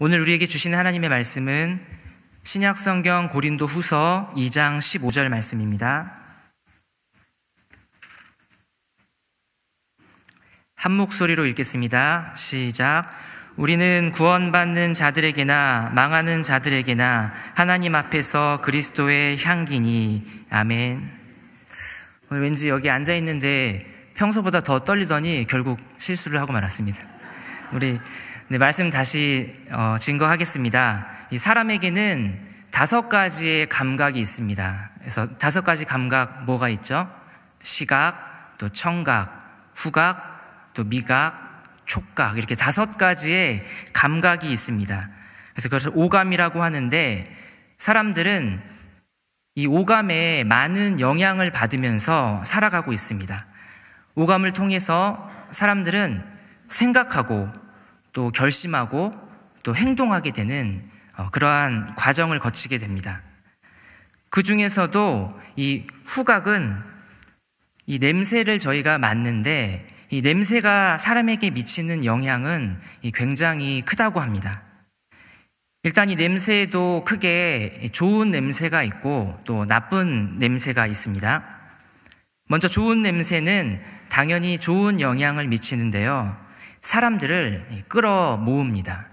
오늘 우리에게 주시는 하나님의 말씀은 신약성경 고린도후서 2장 15절 말씀입니다. 한 목소리로 읽겠습니다. 시작. 우리는 구원받는 자들에게나 망하는 자들에게나 하나님 앞에서 그리스도의 향기니. 아멘. 오늘 왠지 여기 앉아있는데 평소보다 더 떨리더니 결국 실수를 하고 말았습니다. 우리 말씀 다시 증거하겠습니다. 이 사람에게는 5가지의 감각이 있습니다. 그래서 5가지 감각 뭐가 있죠? 시각, 또 청각, 후각, 또 미각, 촉각, 이렇게 5가지의 감각이 있습니다. 그래서 그것을 오감이라고 하는데, 사람들은 이 오감에 많은 영향을 받으면서 살아가고 있습니다. 오감을 통해서 사람들은 생각하고 또 결심하고 또 행동하게 되는 그러한 과정을 거치게 됩니다. 그 중에서도 이 후각은 이 냄새를 저희가 맡는데, 이 냄새가 사람에게 미치는 영향은 굉장히 크다고 합니다. 일단 이 냄새에도 크게 좋은 냄새가 있고 또 나쁜 냄새가 있습니다. 먼저 좋은 냄새는 당연히 좋은 영향을 미치는데요, 사람들을 끌어 모읍니다.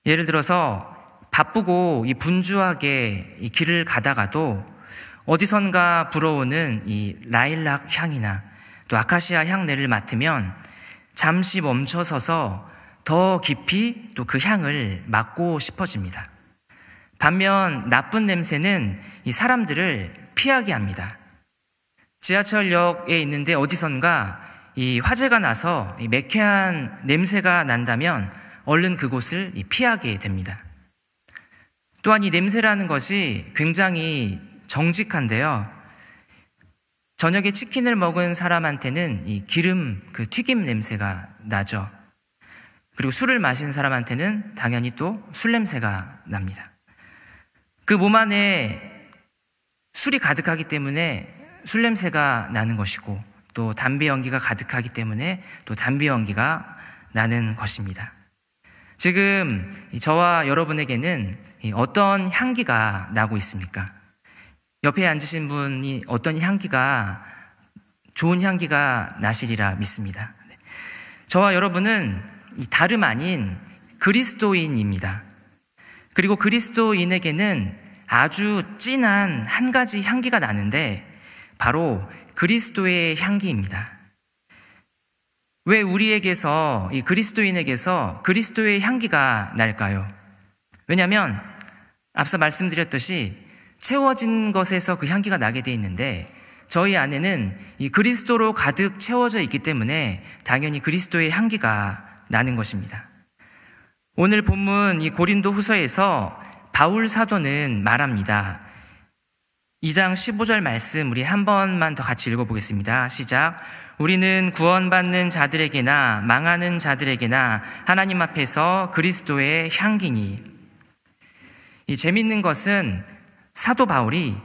예를 들어서 바쁘고 분주하게 이 길을 가다가도 어디선가 불어오는 이 라일락 향이나 또 아카시아 향내를 맡으면 잠시 멈춰서서 더 깊이 또 그 향을 맡고 싶어집니다. 반면 나쁜 냄새는 이 사람들을 피하게 합니다. 지하철역에 있는데 어디선가 이 화재가 나서 이 매캐한 냄새가 난다면 얼른 그곳을 피하게 됩니다. 또한 이 냄새라는 것이 굉장히 정직한데요, 저녁에 치킨을 먹은 사람한테는 이 기름, 그 튀김 냄새가 나죠. 그리고 술을 마신 사람한테는 당연히 또 술 냄새가 납니다. 그 몸 안에 술이 가득하기 때문에 술 냄새가 나는 것이고, 또 담배 연기가 가득하기 때문에 또 담배 연기가 나는 것입니다. 지금 저와 여러분에게는 어떤 향기가 나고 있습니까? 옆에 앉으신 분이 어떤 향기가, 좋은 향기가 나시리라 믿습니다. 저와 여러분은 다름 아닌 그리스도인입니다. 그리고 그리스도인에게는 아주 진한 한 가지 향기가 나는데 바로 그리스도의 향기입니다. 왜 우리에게서, 이 그리스도인에게서 그리스도의 향기가 날까요? 왜냐하면 앞서 말씀드렸듯이 채워진 것에서 그 향기가 나게 돼 있는데, 저희 안에는 이 그리스도로 가득 채워져 있기 때문에 당연히 그리스도의 향기가 나는 것입니다. 오늘 본문 이 고린도 후서에서 바울 사도는 말합니다. 2장 15절 말씀 우리 한 번만 더 같이 읽어보겠습니다. 시작. 우리는 구원받는 자들에게나 망하는 자들에게나 하나님 앞에서 그리스도의 향기니. 이 재밌는 것은 사도 바울이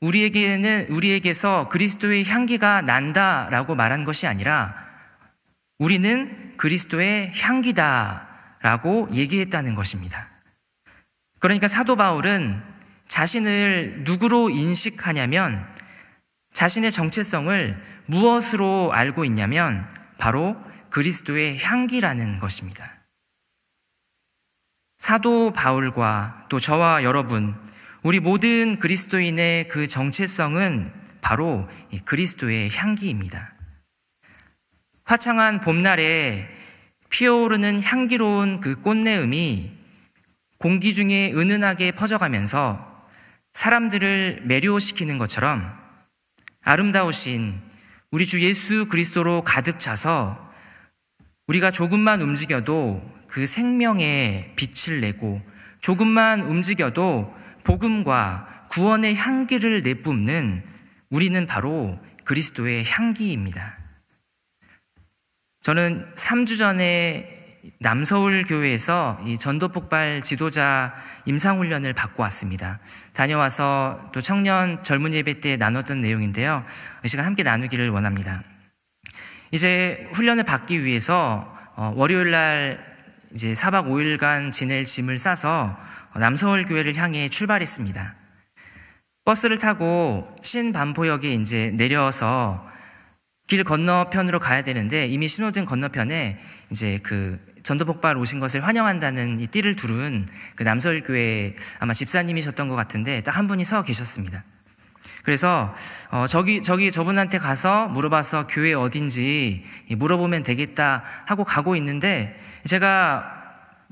우리에게서 그리스도의 향기가 난다라고 말한 것이 아니라 우리는 그리스도의 향기다라고 얘기했다는 것입니다. 그러니까 사도 바울은 자신을 누구로 인식하냐면, 자신의 정체성을 무엇으로 알고 있냐면 바로 그리스도의 향기라는 것입니다. 사도 바울과 또 저와 여러분, 우리 모든 그리스도인의 그 정체성은 바로 이 그리스도의 향기입니다. 화창한 봄날에 피어오르는 향기로운 그 꽃내음이 공기 중에 은은하게 퍼져가면서 사람들을 매료시키는 것처럼 아름다우신 우리 주 예수 그리스도로 가득 차서 우리가 조금만 움직여도 그 생명의 빛을 내고, 조금만 움직여도 복음과 구원의 향기를 내뿜는 우리는 바로 그리스도의 향기입니다. 저는 3주 전에 남서울 교회에서 이 전도폭발 지도자 임상훈련을 받고 왔습니다. 다녀와서 또 청년 젊은 예배 때 나눴던 내용인데요, 이 시간 함께 나누기를 원합니다. 이제 훈련을 받기 위해서 월요일 날 이제 4박 5일간 지낼 짐을 싸서 남서울 교회를 향해 출발했습니다. 버스를 타고 신반포역에 이제 내려서 길 건너편으로 가야 되는데 이미 신호등 건너편에 이제 그 전도폭발 오신 것을 환영한다는 이 띠를 두른 그 남서울교회 아마 집사님이셨던 것 같은데 딱 한 분이 서 계셨습니다. 그래서 저분한테 가서 물어봐서 교회 어딘지 물어보면 되겠다 하고 가고 있는데 제가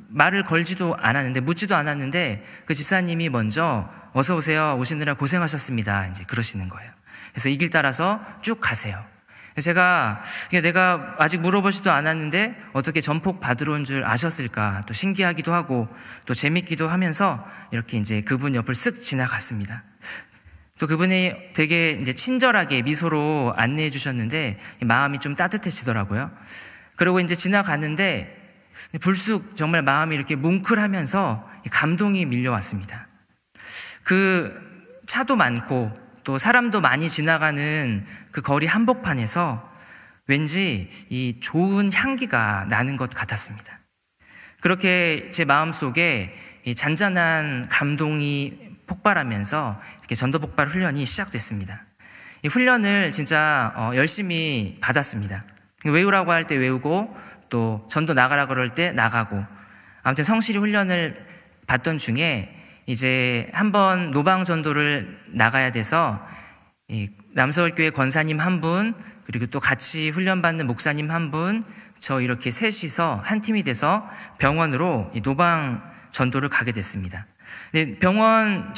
말을 걸지도 않았는데 묻지도 않았는데 그 집사님이 먼저 어서 오세요. 오시느라 고생하셨습니다. 이제 그러시는 거예요. 그래서 이 길 따라서 쭉 가세요. 제가 내가 아직 물어보지도 않았는데 어떻게 전폭 받으러 온 줄 아셨을까 또 신기하기도 하고 또 재밌기도 하면서 이렇게 이제 그분 옆을 쓱 지나갔습니다. 또 그분이 되게 이제 친절하게 미소로 안내해 주셨는데 마음이 좀 따뜻해지더라고요. 그리고 이제 지나갔는데 불쑥 정말 마음이 이렇게 뭉클하면서 감동이 밀려왔습니다. 그 차도 많고 또 사람도 많이 지나가는 그 거리 한복판에서 왠지 이 좋은 향기가 나는 것 같았습니다. 그렇게 제 마음속에 이 잔잔한 감동이 폭발하면서 이렇게 전도폭발 훈련이 시작됐습니다. 이 훈련을 진짜 열심히 받았습니다. 외우라고 할 때 외우고 또 전도 나가라 그럴 때 나가고 아무튼 성실히 훈련을 받던 중에 이제 한번 노방 전도를 나가야 돼서 이 남서울교회 권사님 한 분 그리고 또 같이 훈련받는 목사님 한 분 저 이렇게 셋이서 한 팀이 돼서 병원으로 이 노방 전도를 가게 됐습니다. 근데 병원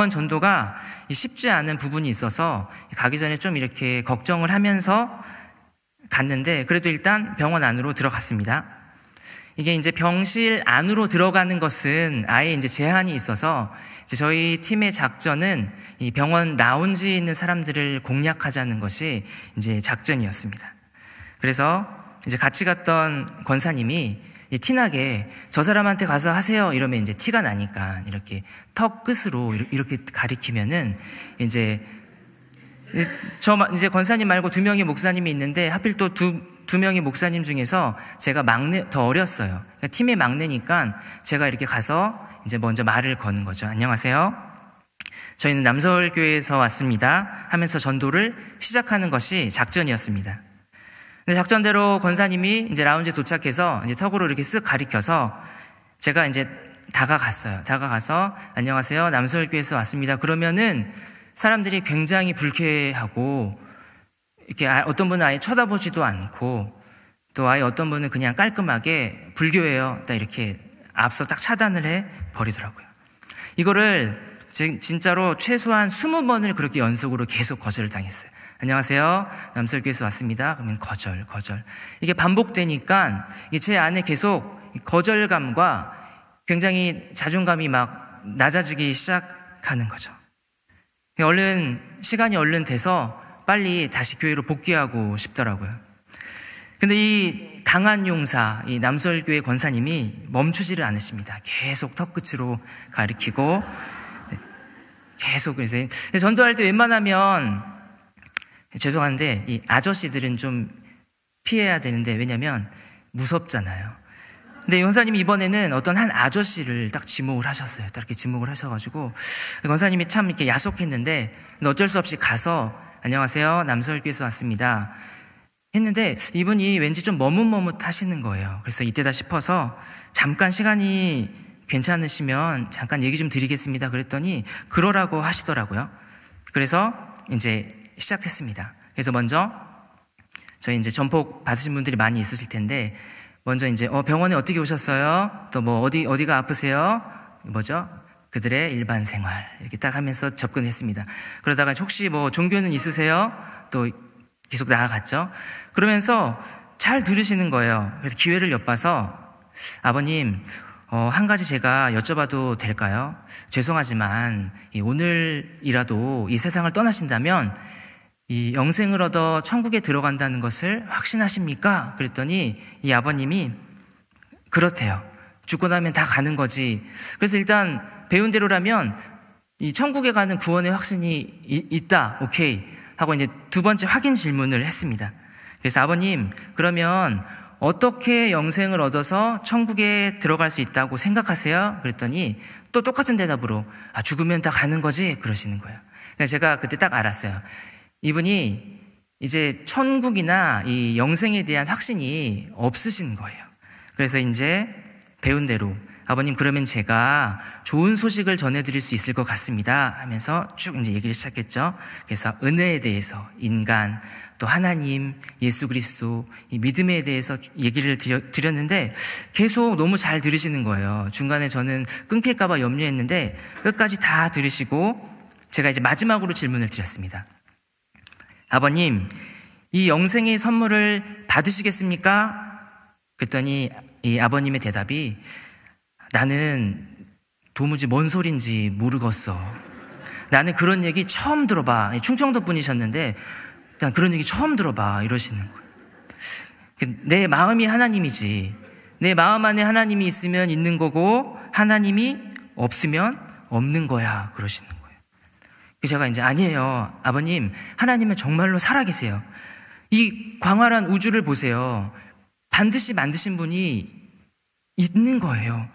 전도가 쉽지 않은 부분이 있어서 가기 전에 좀 이렇게 걱정을 하면서 갔는데 그래도 일단 병원 안으로 들어갔습니다. 이게 이제 병실 안으로 들어가는 것은 아예 이제 제한이 있어서 이제 저희 팀의 작전은 이 병원 라운지에 있는 사람들을 공략하자는 것이 이제 작전이었습니다. 그래서 이제 같이 갔던 권사님이 티나게 저 사람한테 가서 하세요 이러면 이제 티가 나니까 이렇게 턱 끝으로 이렇게 가리키면은 이제 이제 권사님 말고 2명의 목사님이 있는데 하필 또 두 명의 목사님 중에서 제가 더 어렸어요. 그러니까 팀의 막내니까 제가 이렇게 가서 이제 먼저 말을 거는 거죠. 안녕하세요. 저희는 남서울교회에서 왔습니다. 하면서 전도를 시작하는 것이 작전이었습니다. 근데 작전대로 권사님이 이제 라운지에 도착해서 이제 턱으로 이렇게 쓱 가리켜서 제가 이제 다가갔어요. 다가가서 안녕하세요. 남서울교회에서 왔습니다. 그러면은 사람들이 굉장히 불쾌하고 이렇게 어떤 분은 아예 쳐다보지도 않고 또 아예 어떤 분은 그냥 깔끔하게 불교예요. 딱 이렇게 앞서 딱 차단을 해 버리더라고요. 이거를 진짜로 최소한 20번을 그렇게 연속으로 계속 거절을 당했어요. 안녕하세요. 남서울교회에서 왔습니다. 그러면 거절. 이게 반복되니까 제 안에 계속 거절감과 굉장히 자존감이 막 낮아지기 시작하는 거죠. 시간이 얼른 돼서 빨리 다시 교회로 복귀하고 싶더라고요. 근데 이 강한 용사, 이 남서울교회 권사님이 멈추지를 않으십니다. 계속 턱끝으로 가리키고, 계속, 그래서 전도할 때 웬만하면, 죄송한데, 이 아저씨들은 좀 피해야 되는데, 왜냐면 무섭잖아요. 근데 권사님이 이번에는 어떤 한 아저씨를 딱 지목을 하셨어요. 딱 이렇게 지목을 하셔가지고, 권사님이 참 이렇게 야속했는데, 어쩔 수 없이 가서, 안녕하세요. 남서울교회에서 왔습니다. 했는데 이분이 왠지 좀 머뭇머뭇하시는 거예요. 그래서 이때다 싶어서 잠깐 시간이 괜찮으시면 잠깐 얘기 좀 드리겠습니다. 그랬더니 그러라고 하시더라고요. 그래서 이제 시작했습니다. 그래서 먼저 저희 이제 전폭 받으신 분들이 많이 있으실 텐데 먼저 이제 병원에 어떻게 오셨어요? 또 뭐 어디가 아프세요? 뭐죠? 그들의 일반 생활 이렇게 딱 하면서 접근했습니다. 그러다가 혹시 뭐 종교는 있으세요? 또 계속 나아갔죠. 그러면서 잘 들으시는 거예요. 그래서 기회를 엿봐서 아버님 한 가지 제가 여쭤봐도 될까요? 죄송하지만 오늘이라도 이 세상을 떠나신다면 이 영생을 얻어 천국에 들어간다는 것을 확신하십니까? 그랬더니 이 아버님이 그렇대요. 죽고 나면 다 가는 거지. 그래서 일단 배운 대로라면 이 천국에 가는 구원의 확신이 있다. 오케이. 하고 이제 두 번째 확인 질문을 했습니다. 그래서 아버님, 그러면 어떻게 영생을 얻어서 천국에 들어갈 수 있다고 생각하세요? 그랬더니 또 똑같은 대답으로 죽으면 다 가는 거지? 그러시는 거예요. 그래서 제가 그때 딱 알았어요. 이분이 이제 천국이나 이 영생에 대한 확신이 없으신 거예요. 그래서 이제 배운 대로 아버님, 그러면 제가 좋은 소식을 전해드릴 수 있을 것 같습니다 하면서 쭉 이제 얘기를 시작했죠. 그래서 은혜에 대해서, 인간, 또 하나님, 예수 그리스도, 이 믿음에 대해서 얘기를 드렸는데 계속 너무 잘 들으시는 거예요. 중간에 저는 끊길까봐 염려했는데 끝까지 다 들으시고 제가 이제 마지막으로 질문을 드렸습니다. 아버님, 이 영생의 선물을 받으시겠습니까? 그랬더니 이 아버님의 대답이 나는 도무지 뭔 소린지 모르겠어. 나는 그런 얘기 처음 들어봐. 충청도 분이셨는데 난 그런 얘기 처음 들어봐 이러시는 거예요. 내 마음이 하나님이지. 내 마음 안에 하나님이 있으면 있는 거고 하나님이 없으면 없는 거야 그러시는 거예요. 제가 이제 아니에요. 아버님, 하나님은 정말로 살아계세요. 이 광활한 우주를 보세요. 반드시 만드신 분이 있는 거예요.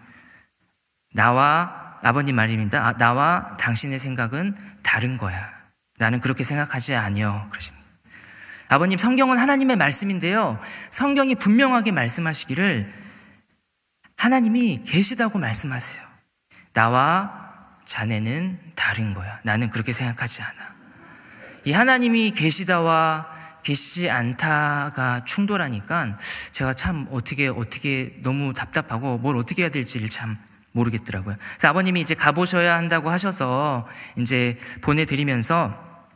나와 아버님 말입니다. 나와 당신의 생각은 다른 거야. 나는 그렇게 생각하지 않여. 그러시는 거예요. 아버님, 성경은 하나님의 말씀인데요. 성경이 분명하게 말씀하시기를 하나님이 계시다고 말씀하세요. 나와 자네는 다른 거야. 나는 그렇게 생각하지 않아. 이 하나님이 계시다와 계시지 않다가 충돌하니까 제가 참 어떻게 너무 답답하고 뭘 어떻게 해야 될지를 참 모르겠더라고요. 그래서 아버님이 이제 가보셔야 한다고 하셔서 이제 보내드리면서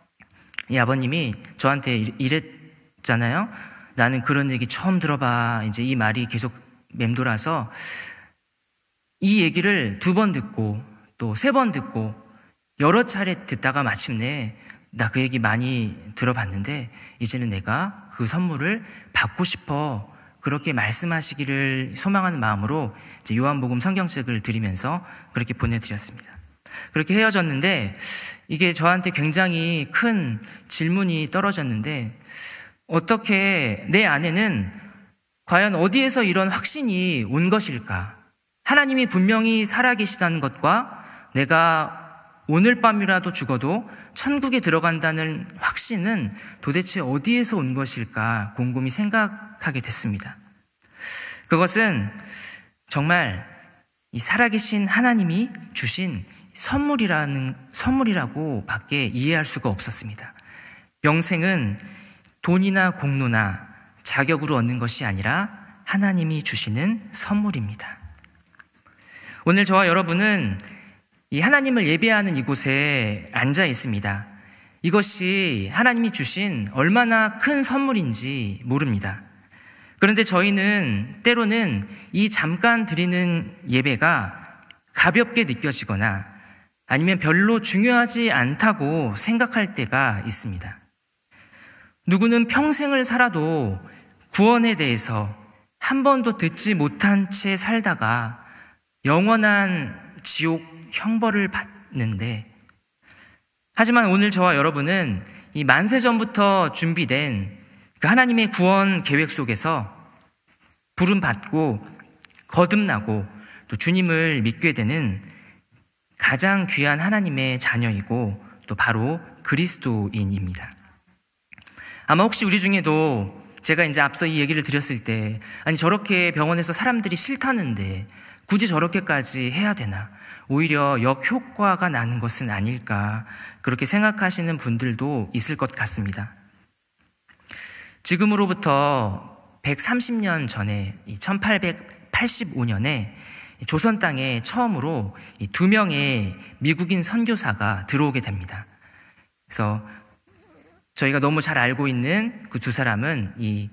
이 아버님이 저한테 이랬잖아요. 나는 그런 얘기 처음 들어봐. 이제 이 말이 계속 맴돌아서 이 얘기를 2번 듣고 또 3번 듣고 여러 차례 듣다가 마침내 나 그 얘기 많이 들어봤는데 이제는 내가 그 선물을 받고 싶어. 그렇게 말씀하시기를 소망하는 마음으로 이제 요한복음 성경책을 드리면서 그렇게 보내드렸습니다. 그렇게 헤어졌는데 이게 저한테 굉장히 큰 질문이 떨어졌는데 어떻게 내 안에는 과연 어디에서 이런 확신이 온 것일까? 하나님이 분명히 살아계시다는 것과 내가 오늘 밤이라도 죽어도 천국에 들어간다는 확신은 도대체 어디에서 온 것일까 곰곰이 생각하게 됐습니다. 그것은 정말 이 살아계신 하나님이 주신 선물이라고 밖에 이해할 수가 없었습니다. 영생은 돈이나 공로나 자격으로 얻는 것이 아니라 하나님이 주시는 선물입니다. 오늘 저와 여러분은 이 하나님을 예배하는 이곳에 앉아 있습니다. 이것이 하나님이 주신 얼마나 큰 선물인지 모릅니다. 그런데 저희는 때로는 이 잠깐 드리는 예배가 가볍게 느껴지거나 아니면 별로 중요하지 않다고 생각할 때가 있습니다. 누구는 평생을 살아도 구원에 대해서 한 번도 듣지 못한 채 살다가 영원한 지옥 형벌을 받는데, 하지만 오늘 저와 여러분은 이 만세전부터 준비된 그 하나님의 구원 계획 속에서 부름받고 거듭나고 또 주님을 믿게 되는 가장 귀한 하나님의 자녀이고 또 바로 그리스도인입니다. 아마 혹시 우리 중에도 제가 이제 앞서 이 얘기를 드렸을 때 아니 저렇게 병원에서 사람들이 싫다는데 굳이 저렇게까지 해야 되나? 오히려 역효과가 나는 것은 아닐까? 그렇게 생각하시는 분들도 있을 것 같습니다. 지금으로부터 130년 전에 1885년에 조선 땅에 처음으로 2명의 미국인 선교사가 들어오게 됩니다. 그래서 저희가 너무 잘 알고 있는 그 2사람은 이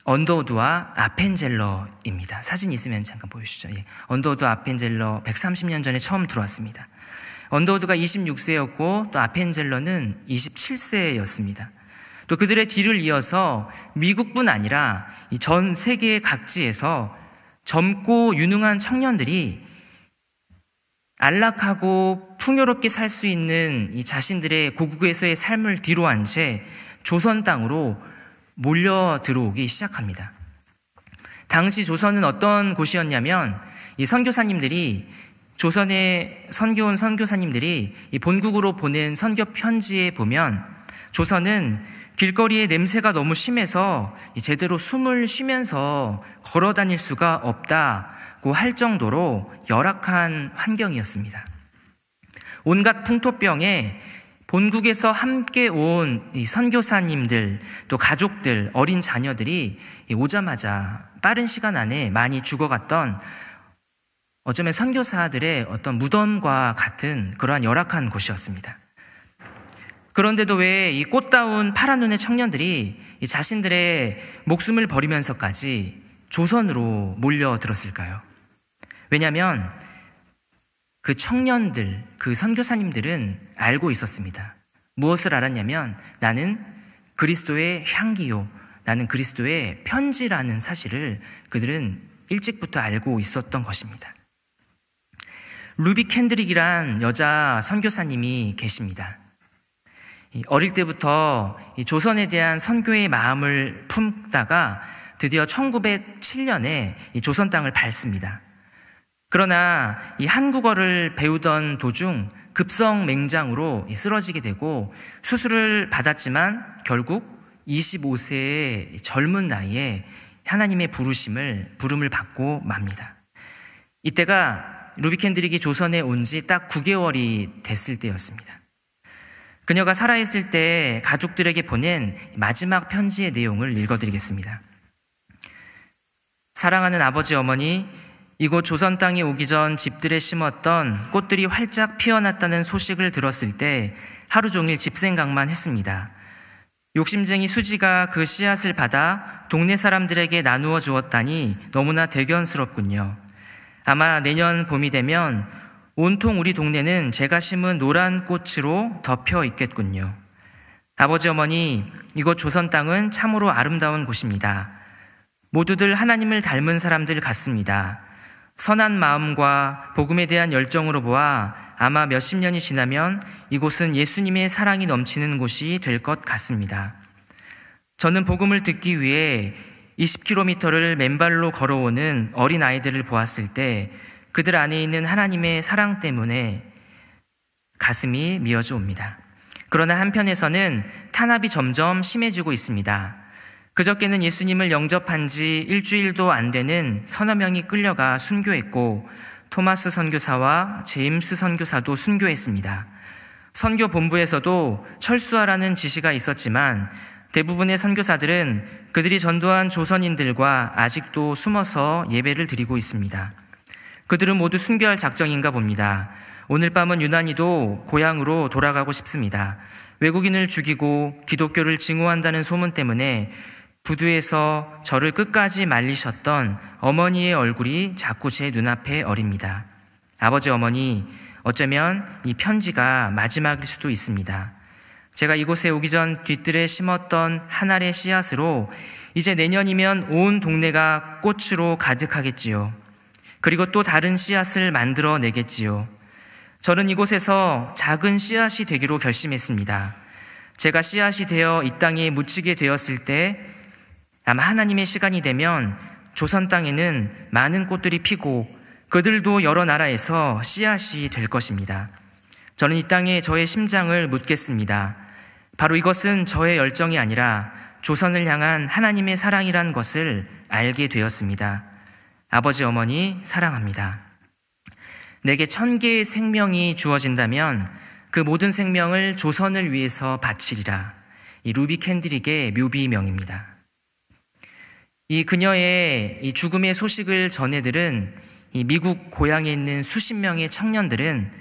언더우드와 아펜젤러입니다. 사진 있으면 잠깐 보여주시죠. 언더우드 아펜젤러 130년 전에 처음 들어왔습니다. 언더우드가 26세였고 또 아펜젤러는 27세였습니다. 또 그들의 뒤를 이어서 미국뿐 아니라 전 세계 각지에서 젊고 유능한 청년들이 안락하고 풍요롭게 살 수 있는 이 자신들의 고국에서의 삶을 뒤로한 채 조선 땅으로 몰려 들어오기 시작합니다. 당시 조선은 어떤 곳이었냐면 이 선교사님들이 조선에 선교온 선교사님들이 이 본국으로 보낸 선교 편지에 보면 조선은 길거리에 냄새가 너무 심해서 제대로 숨을 쉬면서 걸어 다닐 수가 없다고 할 정도로 열악한 환경이었습니다. 온갖 풍토병에 본국에서 함께 온 이 선교사님들, 또 가족들, 어린 자녀들이 오자마자 빠른 시간 안에 많이 죽어갔던, 어쩌면 선교사들의 어떤 무덤과 같은 그러한 열악한 곳이었습니다. 그런데도 왜 이 꽃다운 파란 눈의 청년들이 이 자신들의 목숨을 버리면서까지 조선으로 몰려들었을까요? 왜냐하면 그 청년들, 그 선교사님들은 알고 있었습니다. 무엇을 알았냐면 나는 그리스도의 향기요, 나는 그리스도의 편지라는 사실을 그들은 일찍부터 알고 있었던 것입니다. 루비 캔드릭이란 여자 선교사님이 계십니다. 어릴 때부터 조선에 대한 선교의 마음을 품다가 드디어 1907년에 조선 땅을 밟습니다. 그러나 이 한국어를 배우던 도중 급성 맹장으로 쓰러지게 되고 수술을 받았지만 결국 25세의 젊은 나이에 하나님의 부름을 받고 맙니다. 이때가 루비 캔드릭이 조선에 온 지 딱 9개월이 됐을 때였습니다. 그녀가 살아있을 때 가족들에게 보낸 마지막 편지의 내용을 읽어드리겠습니다. 사랑하는 아버지, 어머니, 이곳 조선 땅에 오기 전 집들에 심었던 꽃들이 활짝 피어났다는 소식을 들었을 때 하루 종일 집 생각만 했습니다. 욕심쟁이 수지가 그 씨앗을 받아 동네 사람들에게 나누어 주었다니 너무나 대견스럽군요. 아마 내년 봄이 되면 온통 우리 동네는 제가 심은 노란 꽃으로 덮여 있겠군요. 아버지, 어머니, 이곳 조선 땅은 참으로 아름다운 곳입니다. 모두들 하나님을 닮은 사람들 같습니다. 선한 마음과 복음에 대한 열정으로 보아 아마 몇십 년이 지나면 이곳은 예수님의 사랑이 넘치는 곳이 될 것 같습니다. 저는 복음을 듣기 위해 20km를 맨발로 걸어오는 어린 아이들을 보았을 때 그들 안에 있는 하나님의 사랑 때문에 가슴이 미어져 옵니다. 그러나 한편에서는 탄압이 점점 심해지고 있습니다. 그저께는 예수님을 영접한 지 일주일도 안 되는 서너 명이 끌려가 순교했고 토마스 선교사와 제임스 선교사도 순교했습니다. 선교 본부에서도 철수하라는 지시가 있었지만 대부분의 선교사들은 그들이 전도한 조선인들과 아직도 숨어서 예배를 드리고 있습니다. 그들은 모두 순교할 작정인가 봅니다. 오늘 밤은 유난히도 고향으로 돌아가고 싶습니다. 외국인을 죽이고 기독교를 증오한다는 소문 때문에 부두에서 저를 끝까지 말리셨던 어머니의 얼굴이 자꾸 제 눈앞에 어립니다. 아버지, 어머니, 어쩌면 이 편지가 마지막일 수도 있습니다. 제가 이곳에 오기 전 뒤뜰에 심었던 한 알의 씨앗으로 이제 내년이면 온 동네가 꽃으로 가득하겠지요. 그리고 또 다른 씨앗을 만들어 내겠지요. 저는 이곳에서 작은 씨앗이 되기로 결심했습니다. 제가 씨앗이 되어 이 땅에 묻히게 되었을 때 아마 하나님의 시간이 되면 조선 땅에는 많은 꽃들이 피고 그들도 여러 나라에서 씨앗이 될 것입니다. 저는 이 땅에 저의 심장을 묻겠습니다. 바로 이것은 저의 열정이 아니라 조선을 향한 하나님의 사랑이란 것을 알게 되었습니다. 아버지, 어머니, 사랑합니다. 내게 1000개의 생명이 주어진다면 그 모든 생명을 조선을 위해서 바치리라. 이 루비 캔드릭의 묘비명입니다. 이 그녀의 이 죽음의 소식을 전해들은 이 미국 고향에 있는 수십 명의 청년들은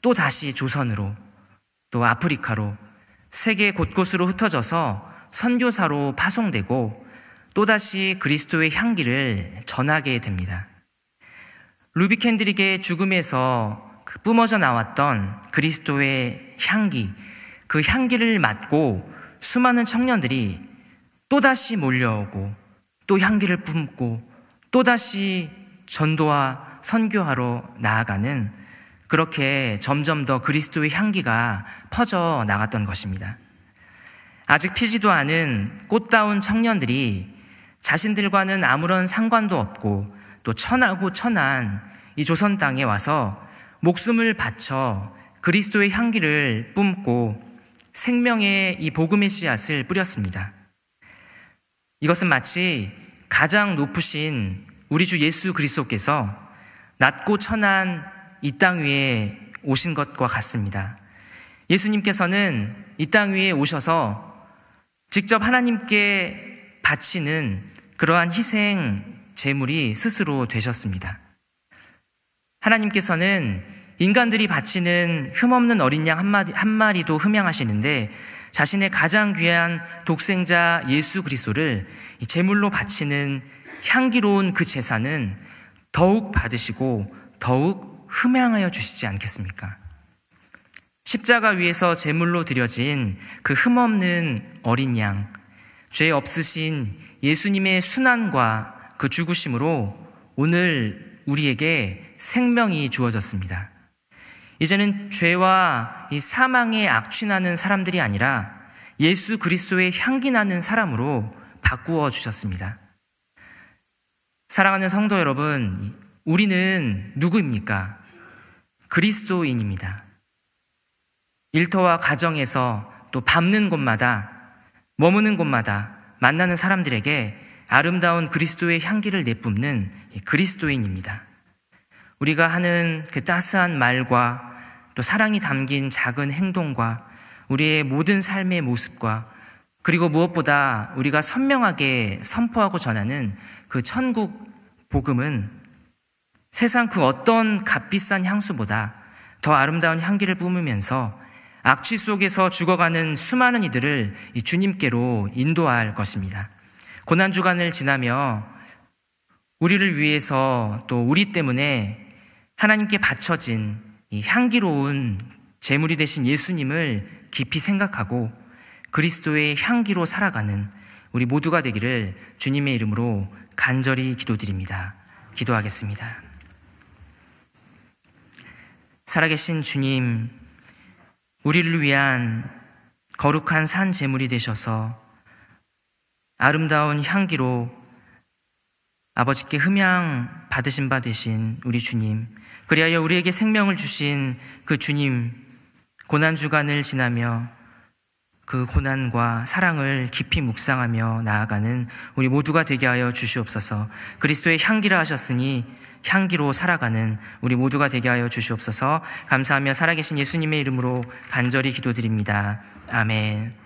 또 다시 조선으로, 또 아프리카로, 세계 곳곳으로 흩어져서 선교사로 파송되고 또다시 그리스도의 향기를 전하게 됩니다. 루비 캔드릭의 죽음에서 뿜어져 나왔던 그리스도의 향기, 그 향기를 맡고 수많은 청년들이 또다시 몰려오고 또 향기를 뿜고 또다시 전도와 선교하러 나아가는, 그렇게 점점 더 그리스도의 향기가 퍼져 나갔던 것입니다. 아직 피지도 않은 꽃다운 청년들이 자신들과는 아무런 상관도 없고 또 천하고 천한 이 조선 땅에 와서 목숨을 바쳐 그리스도의 향기를 뿜고 생명의 이 복음의 씨앗을 뿌렸습니다. 이것은 마치 가장 높으신 우리 주 예수 그리스도께서 낮고 천한 이 땅 위에 오신 것과 같습니다. 예수님께서는 이 땅 위에 오셔서 직접 하나님께 바치는 그러한 희생 제물이 스스로 되셨습니다. 하나님께서는 인간들이 바치는 흠없는 어린 양 한 마리도 흠양하시는데 자신의 가장 귀한 독생자 예수 그리스도를 제물로 바치는 향기로운 그 제사는 더욱 받으시고 더욱 흠양하여 주시지 않겠습니까? 십자가 위에서 제물로 드려진 그 흠없는 어린 양, 죄 없으신 예수님의 순환과 그 죽으심으로 오늘 우리에게 생명이 주어졌습니다. 이제는 죄와 이 사망의 악취나는 사람들이 아니라 예수 그리스도의 향기 나는 사람으로 바꾸어 주셨습니다. 사랑하는 성도 여러분, 우리는 누구입니까? 그리스도인입니다. 일터와 가정에서 또 밟는 곳마다 머무는 곳마다 만나는 사람들에게 아름다운 그리스도의 향기를 내뿜는 그리스도인입니다. 우리가 하는 그 따스한 말과 또 사랑이 담긴 작은 행동과 우리의 모든 삶의 모습과 그리고 무엇보다 우리가 선명하게 선포하고 전하는 그 천국 복음은 세상 그 어떤 값비싼 향수보다 더 아름다운 향기를 뿜으면서 악취 속에서 죽어가는 수많은 이들을 주님께로 인도할 것입니다. 고난주간을 지나며 우리를 위해서 또 우리 때문에 하나님께 바쳐진 이 향기로운 제물이 되신 예수님을 깊이 생각하고 그리스도의 향기로 살아가는 우리 모두가 되기를 주님의 이름으로 간절히 기도드립니다. 기도하겠습니다. 살아계신 주님, 우리를 위한 거룩한 산 제물이 되셔서 아름다운 향기로 아버지께 흠양 받으신 바 되신 우리 주님, 그리하여 우리에게 생명을 주신 그 주님, 고난주간을 지나며 그 고난과 사랑을 깊이 묵상하며 나아가는 우리 모두가 되게 하여 주시옵소서. 그리스도의 향기라 하셨으니 향기로 살아가는 우리 모두가 되게 하여 주시옵소서. 감사하며 살아계신 예수님의 이름으로 간절히 기도드립니다. 아멘.